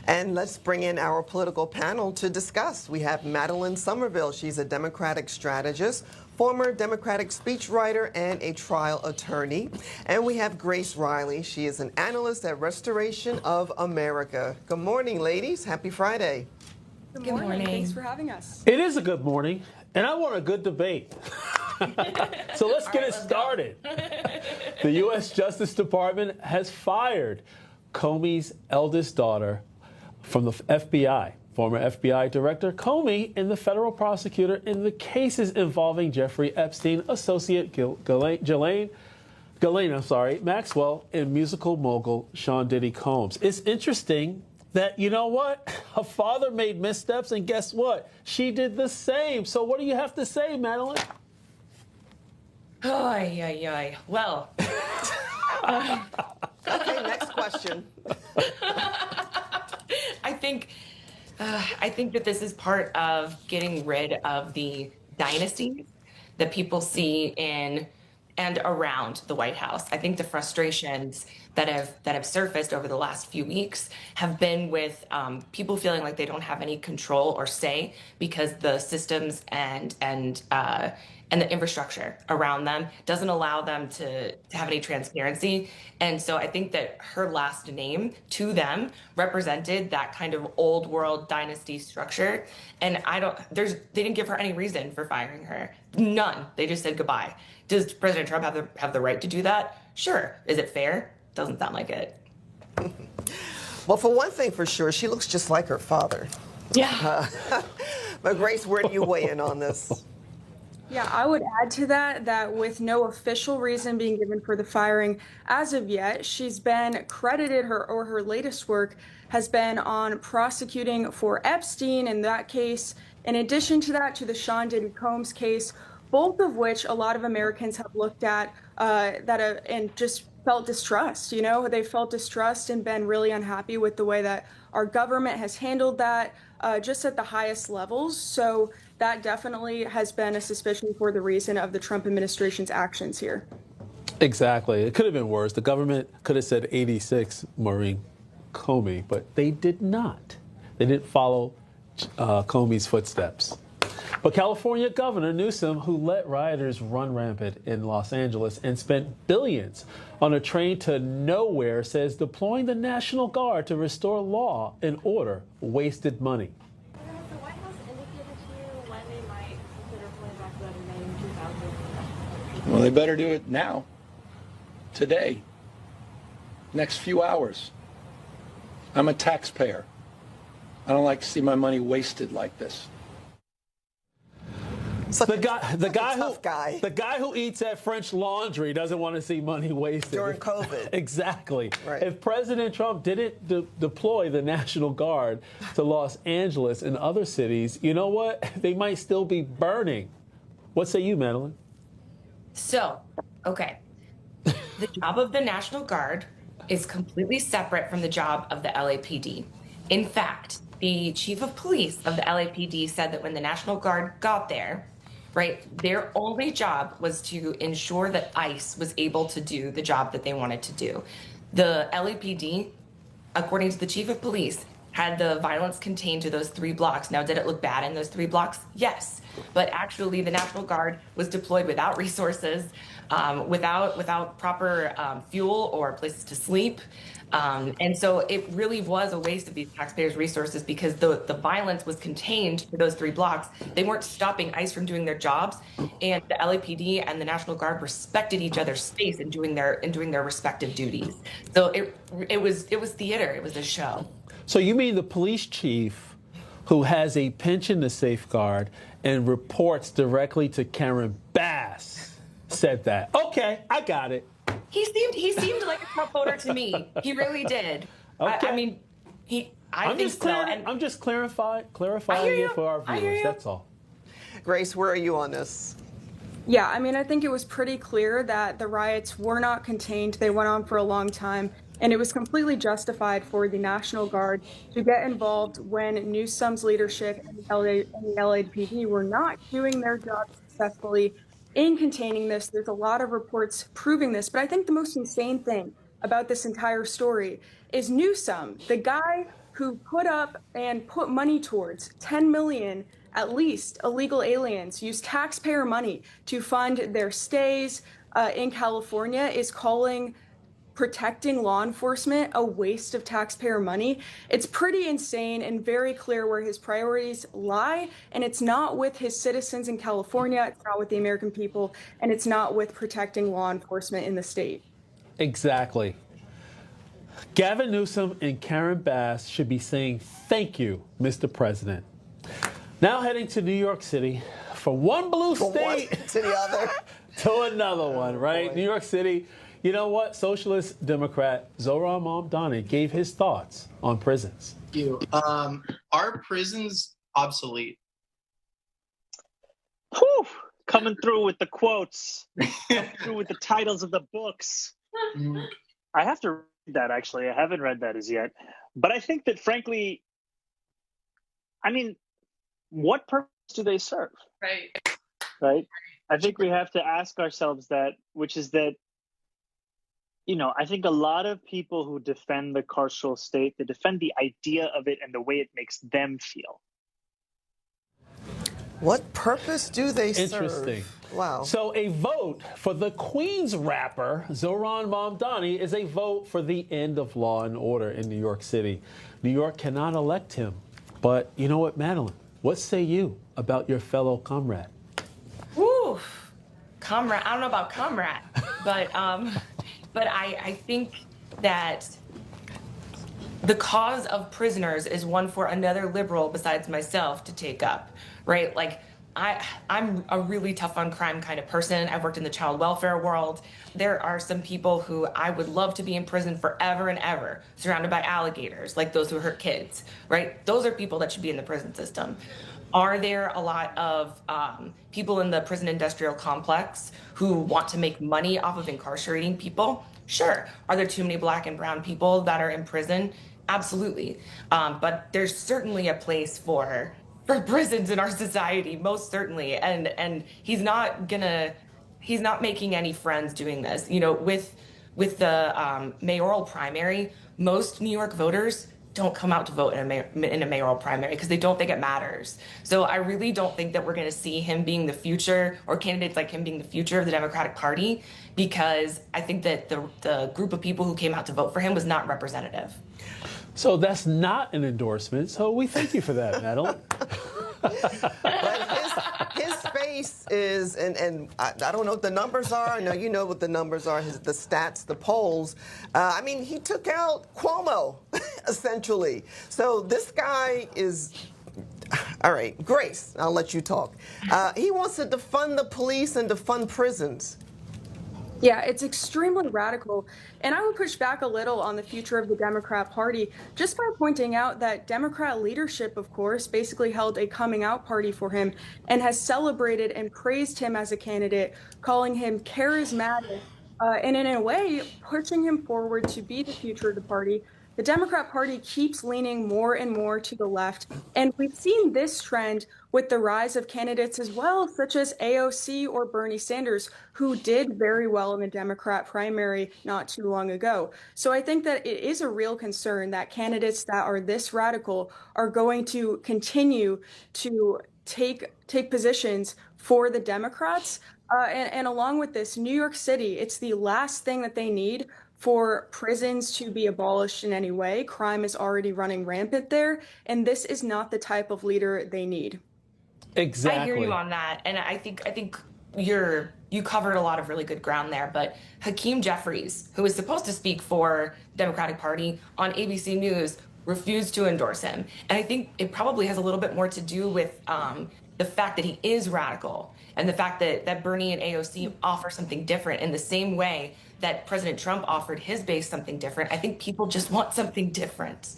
And let's bring in our political panel to discuss. We have Madeline Somerville. She's a Democratic strategist, former Democratic speechwriter, and a trial attorney. And we have Grace Reilly. She is an analyst at Restoration of America. Good morning, ladies. Happy Friday. Good morning. Thanks for having us. It is a good morning, and I want a good debate. So let's get it started. The U.S. Justice Department has fired Comey's eldest daughter from the FBI. Former FBI Director Comey and the federal prosecutor in the cases involving Jeffrey Epstein, associate Ghislaine Maxwell, and musical mogul Sean Diddy Combs. It's interesting that, you know what, her father made missteps, and guess what? She did the same. So what do you have to say, Madeline? Well. Okay, next question. I think that this is part of getting rid of the dynasties that people see in and around the White House. I think the frustrations that have surfaced over the last few weeks have been with people feeling like they don't have any control or say because the systems and the infrastructure around them doesn't allow them to have any transparency. And so I think that her last name to them represented that kind of old world dynasty structure. And they didn't give her any reason for firing her. None. They just said goodbye. Does President Trump have the right to do that? Sure. Is it fair? Doesn't sound like it. Well, for one thing, for sure, she looks just like her father. Yeah. But Grace, where do you weigh in on this? Yeah, I would add to that with no official reason being given for the firing as of yet, she's been credited her latest work has been on prosecuting for Epstein in that case. In addition to that, to the Sean Diddy Combs case, both of which a lot of Americans have looked at and just felt distrust. You know, they felt distrust and been really unhappy with the way that our government has handled that just at the highest levels. So that definitely has been a suspicion for the reason of the Trump administration's actions here. Exactly. It could have been worse. The government could have said 86 Maureen Comey, but they did not. They didn't follow Comey's footsteps. But California Governor Newsom, who let rioters run rampant in Los Angeles and spent billions on a train to nowhere, says deploying the National Guard to restore law and order wasted money. Has the White House indicated to you when they might consider pulling back the May 2000? Well, they better do it now, today, next few hours. I'm a taxpayer. I don't like to see my money wasted like this. The guy who eats at French Laundry doesn't want to see money wasted during COVID. Exactly. Right. If President Trump didn't deploy the National Guard to Los Angeles and other cities, you know what? They might still be burning. What say you, Madeline? So, okay. The job of the National Guard is completely separate from the job of the LAPD. In fact, the chief of police of the LAPD said that when the National Guard got there, right, their only job was to ensure that ICE was able to do the job that they wanted to do. The LAPD, according to the chief of police, had the violence contained to those 3 blocks. Now, did it look bad in those 3 blocks? Yes. But actually, the National Guard was deployed without resources, without proper fuel or places to sleep. And so it really was a waste of these taxpayers' resources because the violence was contained to those 3 blocks. They weren't stopping ICE from doing their jobs, and the LAPD and the National Guard respected each other's space in doing their respective duties. So it was theater. It was a show. So you mean the police chief who has a pension to safeguard and reports directly to Karen Bass said that? Okay, I got it. He seemed like a Trump voter to me. He really did. Okay. I'm just clarifying it for our viewers. That's all. Grace, where are you on this? Yeah, I mean, I think it was pretty clear that the riots were not contained. They went on for a long time, and it was completely justified for the National Guard to get involved when Newsom's leadership and the LAPD were not doing their job successfully in containing this. There's a lot of reports proving this, but I think the most insane thing about this entire story is Newsom, the guy who put up and put money towards 10 million at least illegal aliens, use taxpayer money to fund their stays in California, is calling protecting law enforcement a waste of taxpayer money. It's pretty insane and very clear where his priorities lie. And it's not with his citizens in California, it's not with the American people, and it's not with protecting law enforcement in the state. Exactly. Gavin Newsom and Karen Bass should be saying thank you, Mr. President. Now heading to New York City from one blue state to the other. to another one, right? New York City. You know what? Socialist Democrat Zoran Mamdani gave his thoughts on prisons. Are prisons obsolete? Whew, coming through with the quotes, coming through with the titles of the books. I have to read that, actually. I haven't read that as yet. But I think that, frankly, I mean, what purpose do they serve? Right? I think we have to ask ourselves that, which is that, I think a lot of people who defend the carceral state, they defend the idea of it and the way it makes them feel. What purpose do they serve? Interesting. Wow. So a vote for the Queen's rapper, Zoran Mamdani, is a vote for the end of law and order in New York City. New York cannot elect him. But you know what, Madeline? What say you about your fellow comrade? Woo, comrade. I don't know about comrade, but I think that the cause of prisoners is one for another liberal besides myself to take up, right? Like, I'm a really tough on crime kind of person. I've worked in the child welfare world. There are some people who I would love to be in prison forever and ever, surrounded by alligators, like those who hurt kids, right? Those are people that should be in the prison system. Are there a lot of people in the prison industrial complex who want to make money off of incarcerating people? Sure. Are there too many Black and brown people that are in prison? Absolutely. But there's certainly a place for prisons in our society, most certainly. And he's not making any friends doing this. With the mayoral primary, most New York voters don't come out to vote in a mayoral primary because they don't think it matters. So I really don't think that we're going to see him being the future, or candidates like him being the future of the Democratic Party, because I think that the group of people who came out to vote for him was not representative. So that's not an endorsement. So we thank you for that, Madeline. But his face is, and I don't know what the numbers are. I know you know what the numbers are, the stats, the polls. I mean, he took out Cuomo, essentially. So this guy is, all right, Grace, I'll let you talk. He wants to defund the police and defund prisons. Yeah, it's extremely radical. And I would push back a little on the future of the Democrat Party just by pointing out that Democrat leadership, of course, basically held a coming out party for him and has celebrated and praised him as a candidate, calling him charismatic, and in a way, pushing him forward to be the future of the party. The Democrat Party keeps leaning more and more to the left, and we've seen this trend with the rise of candidates as well, such as AOC or Bernie Sanders, who did very well in the Democrat primary not too long ago. So I think that it is a real concern that candidates that are this radical are going to continue to take positions for the Democrats. And along with this, New York City, it's the last thing that they need for prisons to be abolished in any way. Crime is already running rampant there, and this is not the type of leader they need. Exactly. I hear you on that, and I think you covered a lot of really good ground there. But Hakeem Jeffries, who is supposed to speak for the Democratic Party on ABC News, refused to endorse him, and I think it probably has a little bit more to do with the fact that he is radical, and the fact that Bernie and AOC offer something different in the same way that President Trump offered his base something different. I think people just want something different.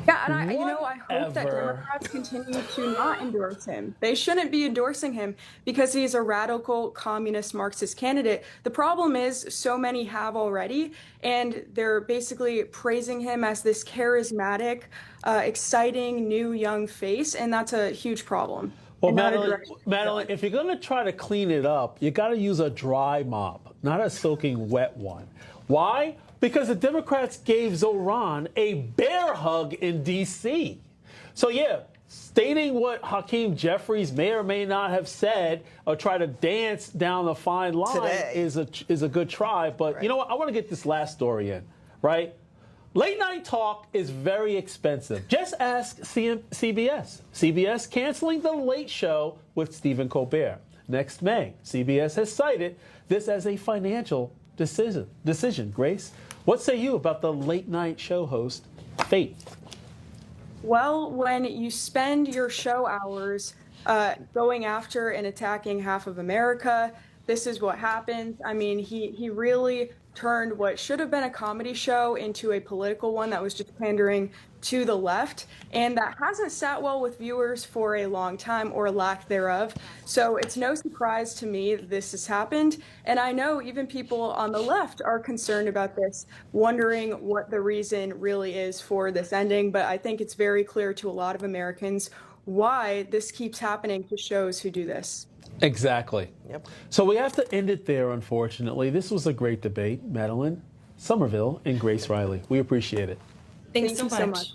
Yeah, and I hope that Democrats continue to not endorse him. They shouldn't be endorsing him because he's a radical communist Marxist candidate. The problem is so many have already, and they're basically praising him as this charismatic, exciting, new, young face, and that's a huge problem. Well, Madeline, if you're going to try to clean it up, you got to use a dry mop, not a soaking wet one. Why? because the Democrats gave Zoran a bear hug in D.C. So, yeah, stating what Hakeem Jeffries may or may not have said or try to dance down the fine line Today is a good try. But you know what? I want to get this last story in, right? Late night talk is very expensive. Just ask CBS. CBS canceling The Late Show with Stephen Colbert next May. CBS has cited this as a financial decision. Grace, what say you about the late night show host fate? Well, when you spend your show hours going after and attacking half of America, this is what happens. I mean, he really turned what should have been a comedy show into a political one that was just pandering to the left, and that hasn't sat well with viewers for a long time, or lack thereof. So it's no surprise to me that this has happened, and I know even people on the left are concerned about this, wondering what the reason really is for this ending. But I think it's very clear to a lot of Americans why this keeps happening to shows who do this. Exactly. Yep. So we have to end it there, unfortunately. This was a great debate. Madeline Somerville and Grace Reilly. We appreciate it. Thanks Thank you so much.